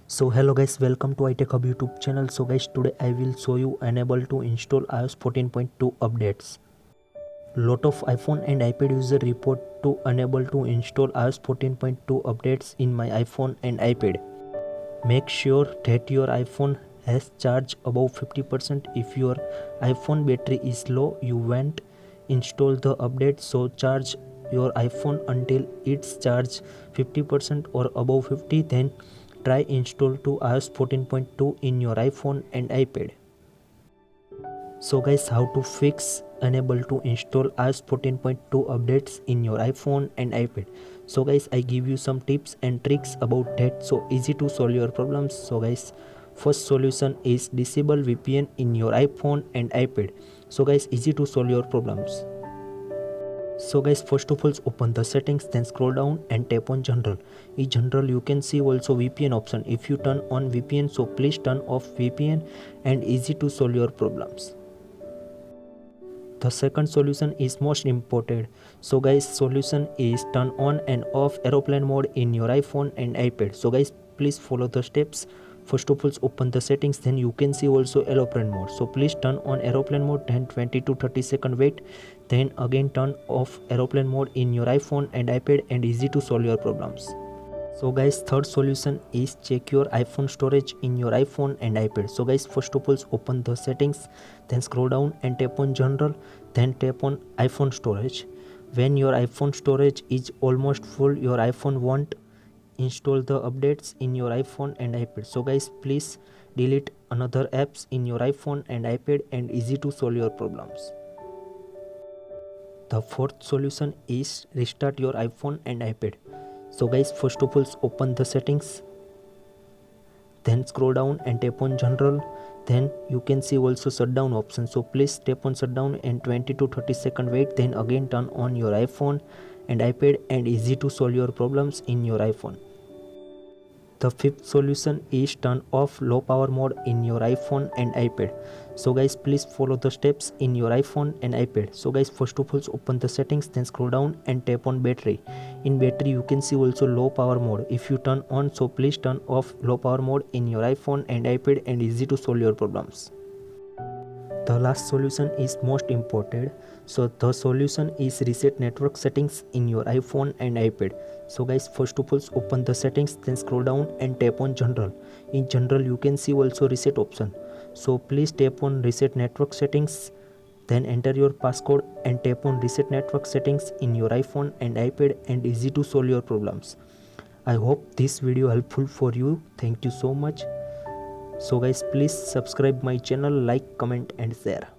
So hello guys, welcome to iTechHub YouTube channel. So guys, today I will show you enable to install iOS 14.2 updates. Lot of iPhone and iPad user report to unable to install iOS 14.2 updates in my iPhone and iPad. Make sure that your iPhone has charge above 50%. If your iPhone battery is low, you won't install the update. So charge your iPhone until it's charged 50% or above 50, then try install to iOS 14.2 in your iPhone and iPad. So guys, how to fix unable to install iOS 14.2 updates in your iPhone and iPad. So guys, I give you some tips and tricks about that, so easy to solve your problems. So guys, first solution is disable VPN in your iPhone and iPad. So guys, easy to solve your problems. So guys, first of all open the settings, then scroll down and tap on general. In general you can see also VPN option. If you turn on VPN, so please turn off VPN, and easy to solve your problems. The second solution is most important. So guys, solution is turn on and off aeroplane mode in your iPhone and iPad. So guys, please follow the steps. First of all open the settings, then you can see also aeroplane mode. So please turn on aeroplane mode, then 20 to 30 second wait, then again turn off aeroplane mode in your iPhone and iPad, and easy to solve your problems. So guys, third solution is check your iPhone storage in your iPhone and iPad. So guys, first of all open the settings, then scroll down and tap on general, then tap on iPhone storage. When your iPhone storage is almost full, your iPhone won't install the updates in your iPhone and iPad. So guys, please delete another apps in your iPhone and iPad, and easy to solve your problems. The fourth solution is restart your iPhone and iPad. So guys, first of all open the settings, then scroll down and tap on general, then you can see also shutdown option. So please tap on shutdown and 20 to 30 second wait, then again turn on your iPhone and iPad, and easy to solve your problems in your iPhone. The fifth solution is turn off low power mode in your iPhone and iPad. So guys, please follow the steps in your iPhone and iPad. So guys, first of all open the settings, then scroll down and tap on battery. In battery you can see also low power mode. If you turn on, so please turn off low power mode in your iPhone and iPad, and easy to solve your problems. The last solution is most important. So the solution is reset network settings in your iPhone and iPad. So guys, first of all open the settings, then scroll down and tap on general. In general you can see also reset option. So please tap on reset network settings, then enter your passcode and tap on reset network settings in your iPhone and iPad, and easy to solve your problems. I hope this video helpful for you. Thank you so much. So guys, please subscribe my channel, like, comment and share.